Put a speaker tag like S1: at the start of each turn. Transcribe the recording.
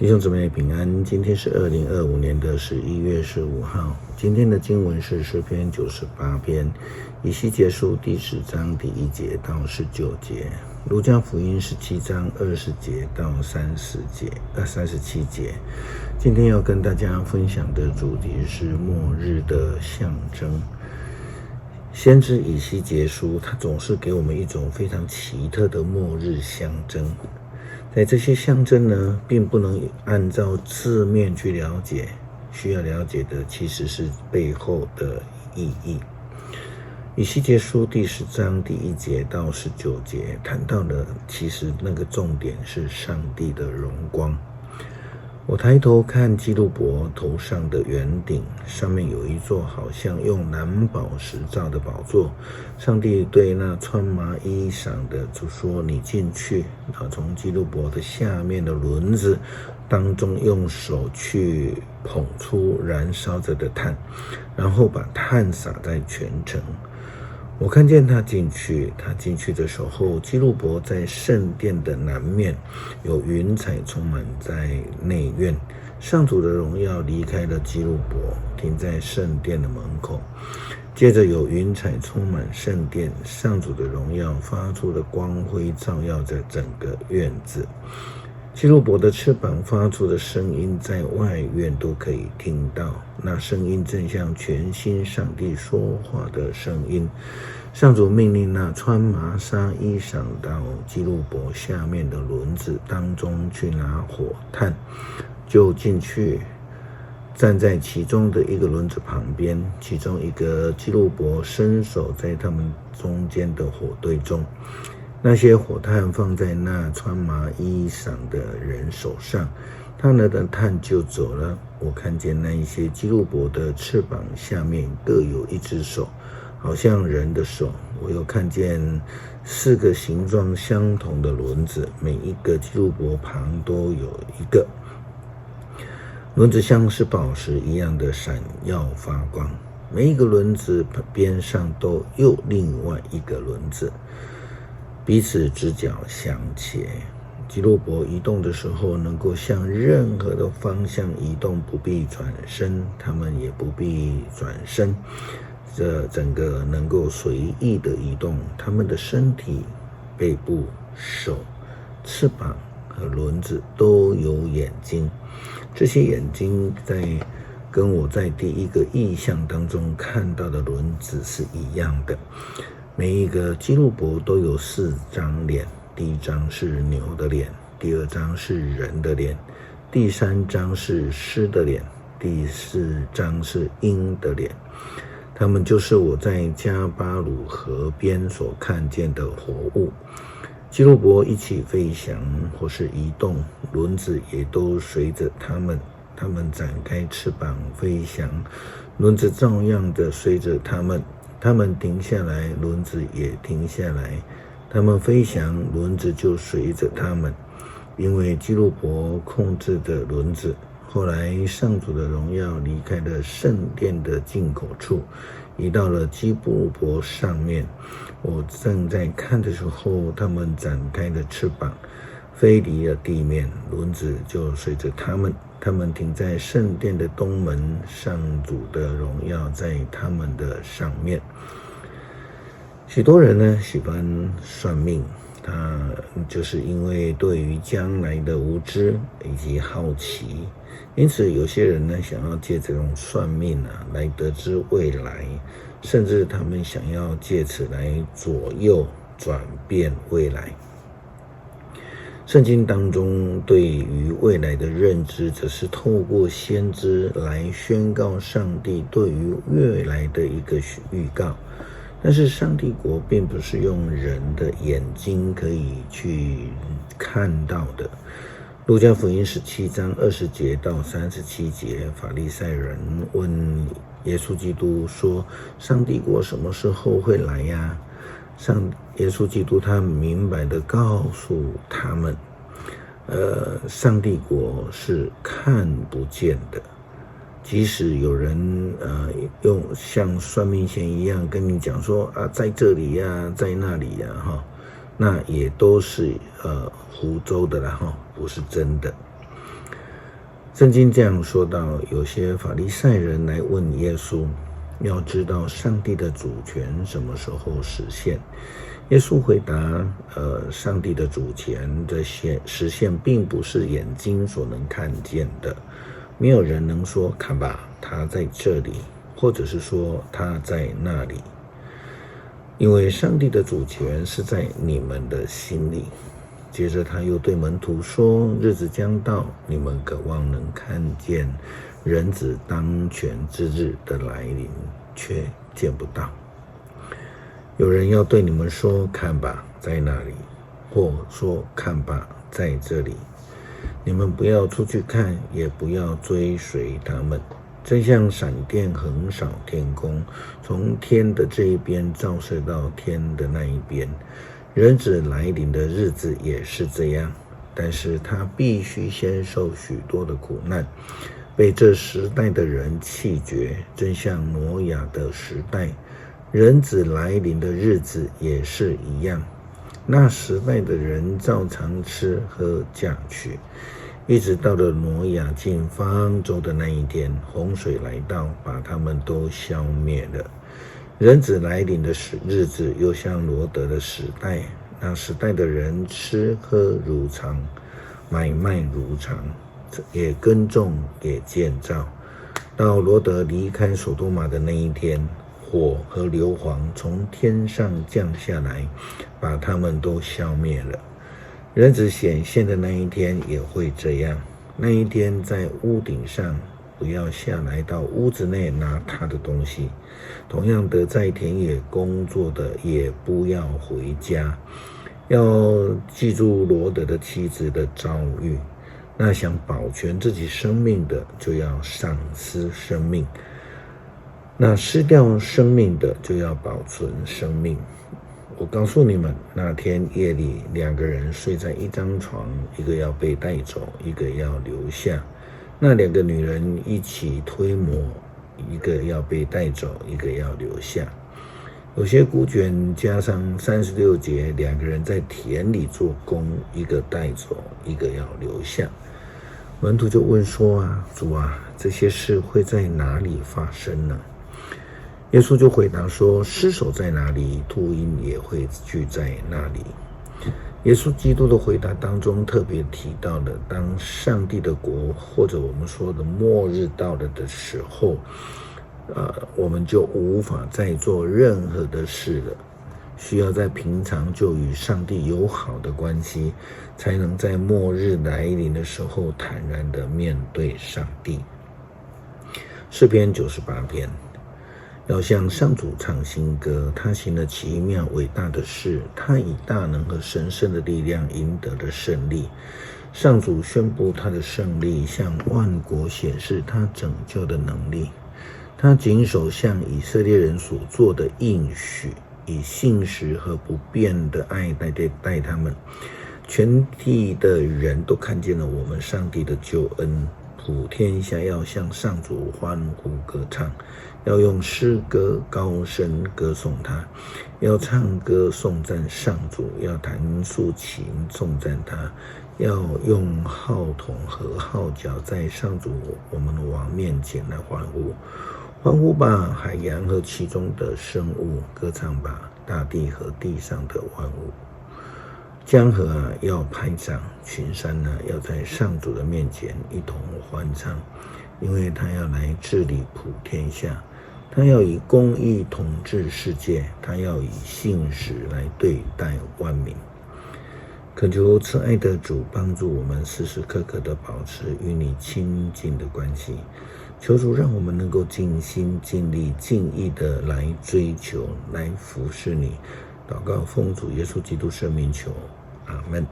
S1: 弟兄姊妹平安，今天是2025年的11月15号。今天的经文是诗篇98篇，以西结书第10章第1节到19节，路加福音17章20节到37节。今天要跟大家分享的主题是末日的象征。先知以西结书，它总是给我们一种非常奇特的末日象征。在这些象征呢，并不能按照字面去了解，需要了解的其实是背后的意义。以西结书第10章第1节到19节谈到的，其实那个重点是上帝的荣光。我抬头看基路伯头上的圆顶，上面有一座好像用蓝宝石造的宝座。上帝对那穿麻衣裳的就说：“你进去，从基路伯的下面的轮子当中用手去捧出燃烧着的炭，然后把炭洒在全城。”我看见他进去的时候，基路伯在圣殿的南面，有云彩充满在内院。上主的荣耀离开了基路伯，停在圣殿的门口。接着有云彩充满圣殿，上主的荣耀发出的光辉照耀着整个院子。基路伯的翅膀发出的声音在外院都可以听到，那声音正像全新上帝说话的声音。上主命令那穿麻纱衣裳到基路伯下面的轮子当中去拿火炭，就进去站在其中的一个轮子旁边，其中一个基路伯伸手在他们中间的火堆中，那些火炭放在那穿麻衣裳的人手上，他们的炭就走了。我看见那一些基路伯的翅膀下面各有一只手，好像人的手。我又看见4个形状相同的轮子，每一个基路伯旁都有一个轮子，像是宝石一样的闪耀发光。每一个轮子边上都有另外一个轮子，彼此直角相切。基路伯移动的时候，能够向任何的方向移动，不必转身，他们也不必转身，这整个能够随意的移动。他们的身体、背部、手、翅膀和轮子都有眼睛，这些眼睛跟我在第一个意象当中看到的轮子是一样的。每一个基路伯都有4张脸，第1张是牛的脸，第2张是人的脸，第3张是狮的脸，第4张是鹰的脸。他们就是我在加巴鲁河边所看见的活物。基路伯一起飞翔或是移动，轮子也都随着他们展开翅膀飞翔，轮子照样的随着他们停下来，轮子也停下来，他们飞翔，轮子就随着他们。因为基路伯控制的轮子，后来上主的荣耀离开了圣殿的进口处，移到了基路伯上面。我正在看的时候，他们展开了翅膀，飞离了地面，轮子就随着他们停在圣殿的东门，上主的荣耀在他们的上面。许多人呢喜欢算命，他就是因为对于将来的无知以及好奇，因此有些人呢想要借这种算命来得知未来，甚至他们想要借此来左右转变未来。圣经当中对于未来的认知，则是透过先知来宣告上帝对于未来的一个预告。但是上帝国并不是用人的眼睛可以去看到的。路加福音17章20节到37节，法利赛人问耶稣基督说：“上帝国什么时候会来呀？”耶稣基督他明白的告诉他们，上帝国是看不见的。即使有人用像算命先一样跟你讲说在这里呀，在那里呀，那也都是胡诌的啦，不是真的。圣经这样说到，有些法利赛人来问耶稣，要知道上帝的主权什么时候实现。耶稣回答，上帝的主权的实现并不是眼睛所能看见的，没有人能说看吧，他在这里，或者是说他在那里，因为上帝的主权是在你们的心里。接着他又对门徒说，日子将到，你们渴望能看见人子当权之日的来临，却见不到。有人要对你们说，看吧，在那里，或说看吧，在这里，你们不要出去看，也不要追随他们，正像闪电横扫天空，从天的这一边照射到天的那一边。人子来临的日子也是这样，但是他必须先受许多的苦难，被这时代的人弃绝，正像挪亚的时代。人子来临的日子也是一样，那时代的人照常吃喝嫁娶，一直到了挪亚进方舟的那一天，洪水来到，把他们都消灭了。人子来临的日子又像罗得的时代，那时代的人吃喝如常，买卖如常，也耕种也建造。到罗得离开所多玛的那一天，火和硫磺从天上降下来，把他们都消灭了。人子显现的那一天也会这样。那一天在屋顶上，不要下来到屋子内拿他的东西。同样的，在田野工作的也不要回家。要记住罗得的妻子的遭遇，那想保全自己生命的，就要丧失生命。那失掉生命的，就要保存生命。我告诉你们，那天夜里2个人睡在一张床，一个要被带走，一个要留下。那2个女人一起推磨，一个要被带走，一个要留下。有些古卷加上36节，2个人在田里做工，一个带走，一个要留下。门徒就问说主啊，这些事会在哪里发生呢？耶稣就回答说，尸首在哪里，秃鹰也会聚在那里。耶稣基督的回答当中特别提到了，当上帝的国或者我们说的末日到了的时候，我们就无法再做任何的事了，需要在平常就与上帝有好的关系，才能在末日来临的时候坦然地面对上帝。诗篇98篇，要向上主唱新歌，他行了奇妙伟大的事，他以大能和神圣的力量赢得了胜利。上主宣布他的胜利，向万国显示他拯救的能力。他谨守向以色列人所做的应许，以信实和不变的爱待他们。全地的人都看见了我们上帝的救恩，普天下要向上主欢呼歌唱，要用诗歌高声歌颂他，要唱歌颂赞上主，要弹竖琴颂赞他，要用号筒和号角在上主我们的王面前来欢呼。欢呼吧，海洋和其中的生物，歌唱吧，大地和地上的万物。江河要拍掌，群山要在上主的面前一同欢唱，因为他要来治理普天下，他要以公义统治世界，他要以信实来对待万民。恳求慈爱的主帮助我们时时刻刻地保持与你亲近的关系，求主让我们能够尽心尽力尽意地来追求，来服侍你。祷告奉主耶稣基督圣名求，阿们。